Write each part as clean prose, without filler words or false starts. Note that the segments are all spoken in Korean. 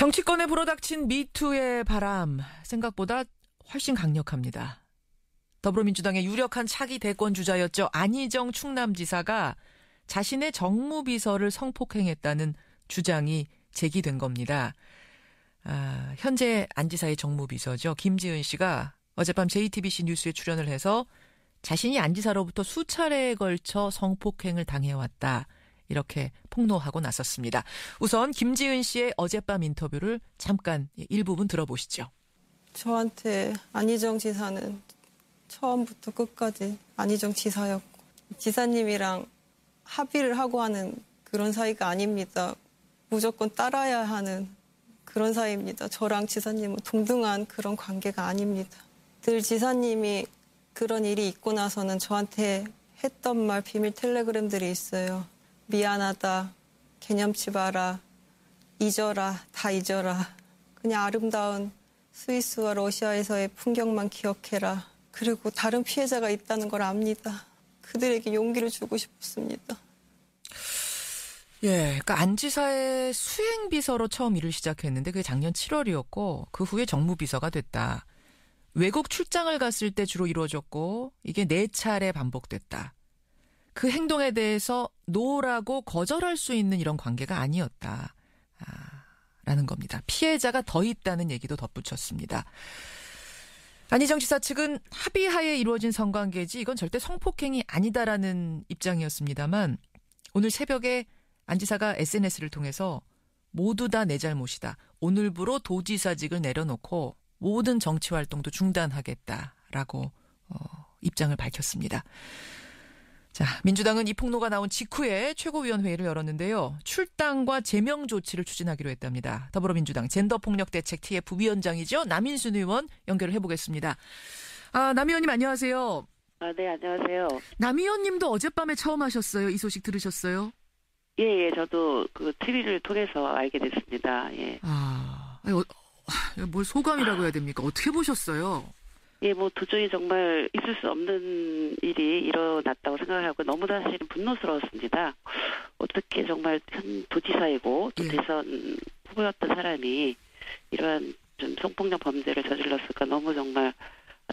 정치권에 불어닥친 미투의 바람, 생각보다 훨씬 강력합니다. 더불어민주당의 유력한 차기 대권 주자였죠. 안희정 충남지사가 자신의 정무비서를 성폭행했다는 주장이 제기된 겁니다. 현재 안 지사의 정무비서죠. 김지은 씨가 어젯밤 JTBC 뉴스에 출연을 해서 자신이 안 지사로부터 수차례에 걸쳐 성폭행을 당해왔다. 이렇게 폭로하고 나섰습니다. 우선 김지은 씨의 어젯밤 인터뷰를 잠깐 일부분 들어보시죠. 저한테 안희정 지사는 처음부터 끝까지 안희정 지사였고 지사님이랑 합의를 하고 하는 그런 사이가 아닙니다. 무조건 따라야 하는 그런 사이입니다. 저랑 지사님은 동등한 그런 관계가 아닙니다. 늘 지사님이 그런 일이 있고 나서는 저한테 했던 말 비밀 텔레그램들이 있어요. 미안하다, 개념치 마라, 잊어라, 다 잊어라. 그냥 아름다운 스위스와 러시아에서의 풍경만 기억해라. 그리고 다른 피해자가 있다는 걸 압니다. 그들에게 용기를 주고 싶었습니다. 그러니까 안 지사의 수행비서로 처음 일을 시작했는데 그게 작년 7월이었고 그 후에 정무비서가 됐다. 외국 출장을 갔을 때 주로 이루어졌고 이게 4차례 반복됐다. 그 행동에 대해서 노라고 거절할 수 있는 이런 관계가 아니었다. 라는 겁니다. 피해자가 더 있다는 얘기도 덧붙였습니다. 안희정 지사 측은 합의하에 이루어진 성관계지 이건 절대 성폭행이 아니다라는 입장이었습니다만 오늘 새벽에 안 지사가 SNS를 통해서 모두 다 내 잘못이다. 오늘부로 도지사직을 내려놓고 모든 정치활동도 중단하겠다라고 입장을 밝혔습니다. 자, 민주당은 이 폭로가 나온 직후에 최고위원회의를 열었는데요. 출당과 제명 조치를 추진하기로 했답니다. 더불어민주당 젠더폭력대책 TF 위원장이죠. 남인순 의원 연결을 해보겠습니다. 남 의원님 안녕하세요. 네, 안녕하세요. 남 의원님도 어젯밤에 처음 하셨어요. 이 소식 들으셨어요? 예, 저도 그 TV를 통해서 알게 됐습니다. 예. 뭘 소감이라고 해야 됩니까? 어떻게 보셨어요? 예, 도저히 정말 있을 수 없는 일이 일어났다고 생각하고 너무나 사실은 분노스러웠습니다. 어떻게 정말 현 도지사이고 또 대선 후보였던 사람이 이러한 좀 성폭력 범죄를 저질렀을까 너무 정말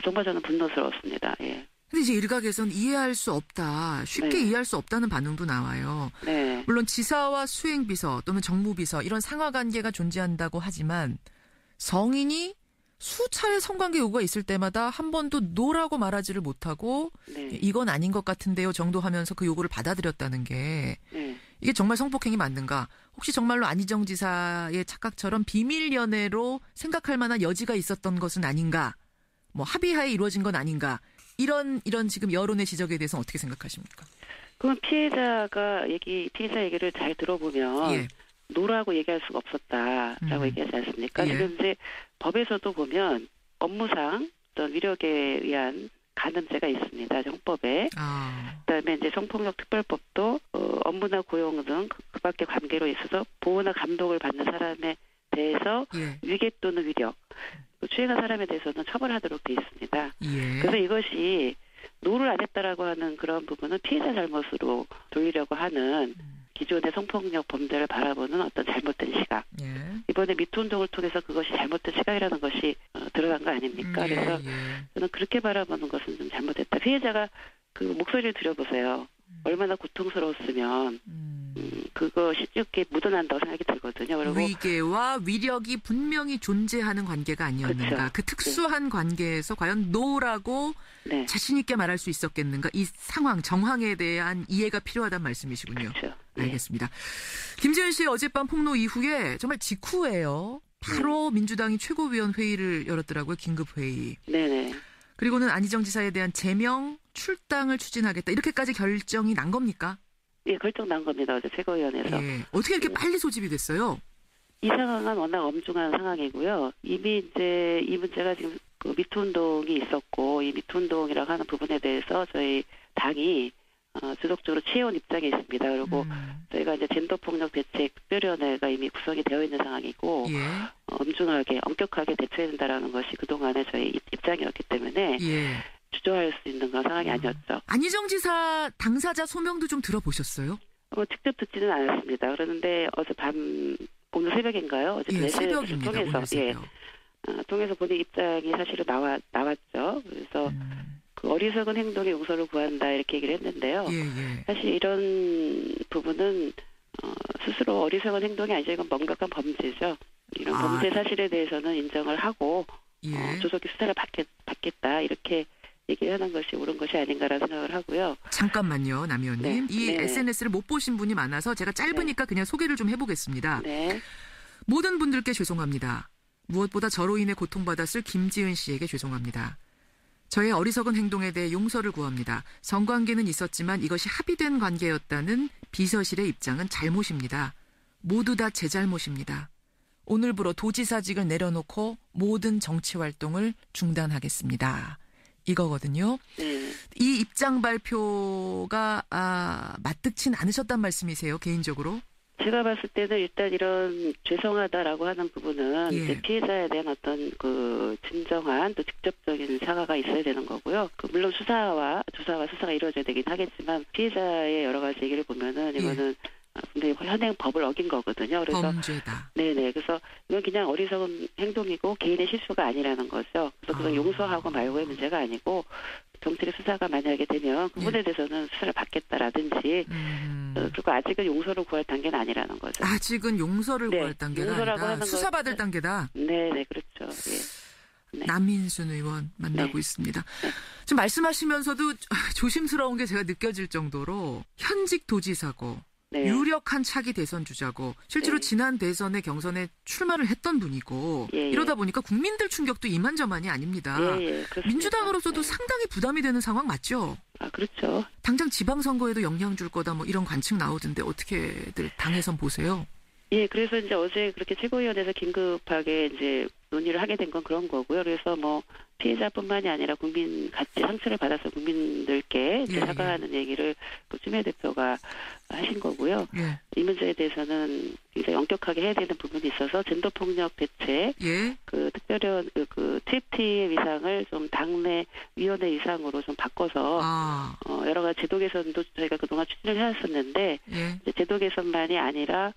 저는 분노스러웠습니다. 예. 근데 이제 일각에선 이해할 수 없다, 쉽게 이해할 수 없다는 반응도 나와요. 네. 물론 지사와 수행비서 또는 정무비서 이런 상하관계가 존재한다고 하지만 성인이 수차례 성관계 요구가 있을 때마다 한 번도 노라고 말하지를 못하고 이건 아닌 것 같은데요 정도 하면서 그 요구를 받아들였다는 게 이게 정말 성폭행이 맞는가? 혹시 정말로 안희정 지사의 착각처럼 비밀 연애로 생각할 만한 여지가 있었던 것은 아닌가? 합의하에 이루어진 건 아닌가? 이런 지금 여론의 지적에 대해서는 어떻게 생각하십니까? 그럼 피해자 얘기를 잘 들어보면 노라고 얘기할 수가 없었다라고 얘기하지 않습니까? 지금 이제 법에서도 보면 업무상 어떤 위력에 의한 간음죄가 있습니다. 형법에. 그다음에 이제 성폭력 특별법도 업무나 고용 등 그밖의 관계로 있어서 보호나 감독을 받는 사람에 대해서 위계 또는 위력, 추행한 사람에 대해서는 처벌하도록 돼 있습니다. 그래서 이것이 노를 안 했다라고 하는 그런 부분은 피해자 잘못으로 돌리려고 하는 기존의 성폭력 범죄를 바라보는 어떤 잘못된 시각. 이번에 미투 운동을 통해서 그것이 잘못된 시각이라는 것이 드러난 거 아닙니까? 그래서 저는 그렇게 바라보는 것은 좀 잘못됐다. 피해자가 그 목소리를 들여보세요. 얼마나 고통스러웠으면 그것이 이렇게 묻어난다고 생각이 들거든요. 그리고 위계와 위력이 분명히 존재하는 관계가 아니었는가. 그렇죠. 그 특수한 관계에서 과연 노라고 자신 있게 말할 수 있었겠는가. 이 상황, 정황에 대한 이해가 필요하다는 말씀이시군요. 그렇죠. 알겠습니다. 김지은 씨의 어젯밤 폭로 이후에 정말 직후예요. 바로 민주당이 최고위원 회의를 열었더라고요. 긴급회의. 네네. 그리고는 안희정 지사에 대한 제명, 출당을 추진하겠다. 이렇게까지 결정이 난 겁니까? 예, 결정 난 겁니다. 어제 최고위원회에서. 어떻게 이렇게 빨리 소집이 됐어요? 이 상황은 워낙 엄중한 상황이고요. 이미 이제 이 문제가 지금 그 미투 운동이 있었고 이 미투 운동이라고 하는 부분에 대해서 저희 당이 지속적으로 취해온 입장에 있습니다. 그리고 저희가 이제 젠더폭력 대책 특별위원회가 이미 구성이 되어 있는 상황이고 엄중하게 엄격하게 대처해야 된다라는 것이 그동안의 저희 입장이었기 때문에 주저할 수 있는 그런 상황이 아니었죠. 안희정 지사 당사자 소명도 좀 들어보셨어요? 직접 듣지는 않았습니다. 그런데 어젯밤 오늘 새벽인가요? 어쨌든 예, SNS를 새벽입니다. 통해서 오늘 새벽. 통해서 본인 입장이 사실은 나왔죠. 그래서 그 어리석은 행동에 용서를 구한다 이렇게 얘기를 했는데요. 예. 사실 이런 부분은 스스로 어리석은 행동이 아니죠. 이건 명백한 범죄죠. 이런 범죄 사실에 대해서는 인정을 하고 조속히 수사를 받겠다 이렇게 얘기를 하는 것이 옳은 것이 아닌가라는 생각을 하고요. 잠깐만요, 남 의원님. 네. 이 SNS를 못 보신 분이 많아서 제가 짧으니까 그냥 소개를 좀 해보겠습니다. 네. 모든 분들께 죄송합니다. 무엇보다 저로 인해 고통받았을 김지은 씨에게 죄송합니다. 저의 어리석은 행동에 대해 용서를 구합니다. 성관계는 있었지만 이것이 합의된 관계였다는 비서실의 입장은 잘못입니다. 모두 다 제 잘못입니다. 오늘부로 도지사직을 내려놓고 모든 정치 활동을 중단하겠습니다. 이거거든요. 이 입장 발표가 맞득진 않으셨단 말씀이세요, 개인적으로? 제가 봤을 때는 일단 이런 죄송하다라고 하는 부분은 이제 피해자에 대한 어떤 그 진정한 또 직접적인 사과가 있어야 되는 거고요. 물론 조사와 수사가 이루어져야 되긴 하겠지만 피해자의 여러 가지 얘기를 보면은 이거는 분명히 현행 법을 어긴 거거든요. 그래서 범죄다. 네네. 그래서 이건 그냥 어리석은 행동이고 개인의 실수가 아니라는 거죠. 그래서 그건 용서하고 말고의 문제가 아니고 경찰의 수사가 만약에 되면 그 부분에 대해서는 수사를 받겠다라든지 그리고 아직은 용서를 구할 단계는 아니라는 거죠. 아직은 용서를 구할 단계가 아니라 수사받을 단계다. 네네 그렇죠. 예. 남인순 의원 만나고 있습니다. 지금 말씀하시면서도 조심스러운 게 제가 느껴질 정도로 현직 도지사고 유력한 차기 대선 주자고 실제로 지난 대선의 경선에 출마를 했던 분이고 이러다 보니까 국민들 충격도 이만저만이 아닙니다. 민주당으로서도 상당히 부담이 되는 상황 맞죠? 그렇죠. 당장 지방선거에도 영향 줄 거다 뭐 이런 관측 나오던데 어떻게들 당에선 보세요? 예, 그래서 이제 어제 그렇게 최고위원회에서 긴급하게 이제 논의를 하게 된 건 그런 거고요. 그래서 뭐 피해자뿐만이 아니라 국민 같이 상처를 받아서 국민들께 사과하는 얘기를 추미애 대표가 하신 거고요. 이 문제에 대해서는 굉장히 엄격하게 해야 되는 부분이 있어서 젠더 폭력 대책, 그 특별한 그 TFT의 위상을 좀 당내 위원회 위상으로 좀 바꿔서 여러 가지 제도 개선도 저희가 그동안 추진을 해왔었는데 제도 개선만이 아니라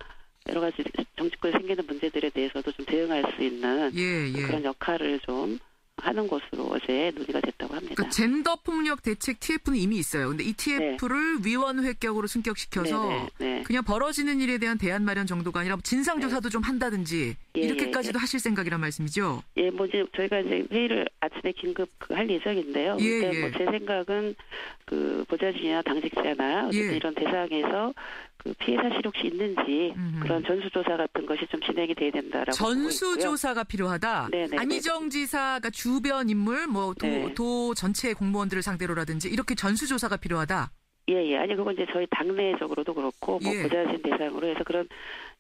여러 가지 정치권에 생기는 문제들에 대해서도 좀 대응할 수 있는 그런 역할을 좀 하는 것으로 어제 논의가 됐다고 합니다. 그러니까 젠더 폭력 대책 TF는 이미 있어요. 근데 이 TF를 위원회격으로 승격시켜서 그냥 벌어지는 일에 대한 대안 마련 정도가 아니라 진상조사도 좀 한다든지 이렇게까지도 하실 생각이란 말씀이죠? 예, 뭐 이제 저희가 이제 회의를 아침에 긴급 할 예정인데요. 근데 뭐 제 생각은 그 보좌진이나 당직자나 어쨌든 이런 대상에서 그 피해 사실이 혹시 있는지 그런 전수조사 같은 것이 좀 진행이 돼야 된다라고 전수조사가 필요하다. 안희정 지사가 주변 인물, 뭐 도 전체 공무원들을 상대로라든지 이렇게 전수조사가 필요하다. 아니 그건 이제 저희 당내적으로도 그렇고 뭐 보좌진 대상으로 해서 그런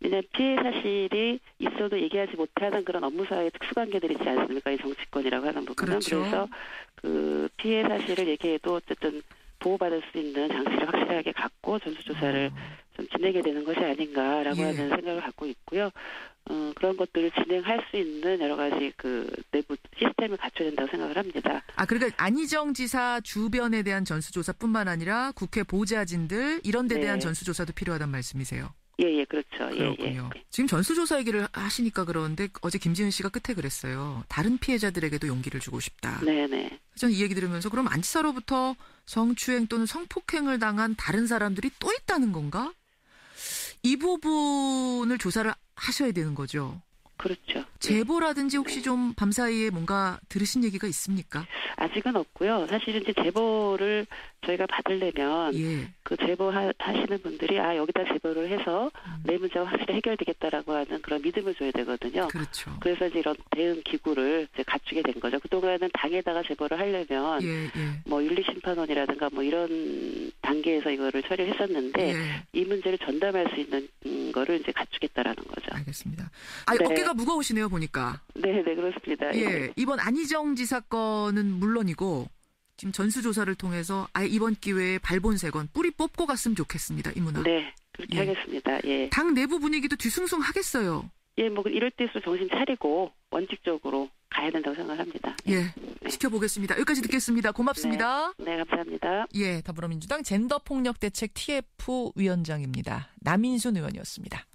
왜냐하면 피해 사실이 있어도 얘기하지 못하는 그런 업무사의 특수관계들이 있지 않습니까? 이 정치권이라고 하는 부분은. 그래서 그 피해 사실을 얘기해도 어쨌든 보호받을 수 있는 장치를 확실하게 갖고 전수조사를 좀 진행해야 되는 것이 아닌가라고 하는 생각을 갖고 있고요. 그런 것들을 진행할 수 있는 여러 가지 그 내부 시스템을 갖춰야 된다고 생각을 합니다. 그러니까 안희정 지사 주변에 대한 전수조사뿐만 아니라 국회 보좌진들 이런 데 대한 전수조사도 필요하단 말씀이세요? 그렇죠. 그렇군요. 지금 전수조사 얘기를 하시니까 그러는데 어제 김지은 씨가 끝에 그랬어요. 다른 피해자들에게도 용기를 주고 싶다. 저는 이 얘기 들으면서 그럼 안 지사로부터 성추행 또는 성폭행을 당한 다른 사람들이 또 있다는 건가? 이 부분을 조사를 하셔야 되는 거죠. 그렇죠. 제보라든지 혹시 좀 밤사이에 뭔가 들으신 얘기가 있습니까? 아직은 없고요. 사실은 이제 제보를 저희가 받으려면 그 제보하시는 분들이 여기다 제보를 해서 내 문제가 확실히 해결되겠다라고 하는 그런 믿음을 줘야 되거든요. 그렇죠. 그래서 이제 이런 대응 기구를 이제 갖추게 된 거죠. 그동안은 당에다가 제보를 하려면 뭐 윤리심판원이라든가 뭐 이런 단계에서 이거를 처리를 했었는데 이 문제를 전담할 수 있는 거를 이제 갖추겠다라는 거죠. 알겠습니다. 어깨가 무거우시네요, 보니까. 네, 그렇습니다. 이번 안희정 지사 건은 물론이고 지금 전수조사를 통해서 이번 기회에 발본색원 뿌리 뽑고 갔으면 좋겠습니다. 이 문화. 네, 그렇게 하겠습니다. 당 내부 분위기도 뒤숭숭하겠어요. 뭐 이럴 때일수록 정신 차리고 원칙적으로 가야 된다고 생각합니다. 지켜보겠습니다. 여기까지 듣겠습니다. 고맙습니다. 네, 감사합니다. 더불어민주당 젠더폭력대책 TF 위원장입니다. 남인순 의원이었습니다.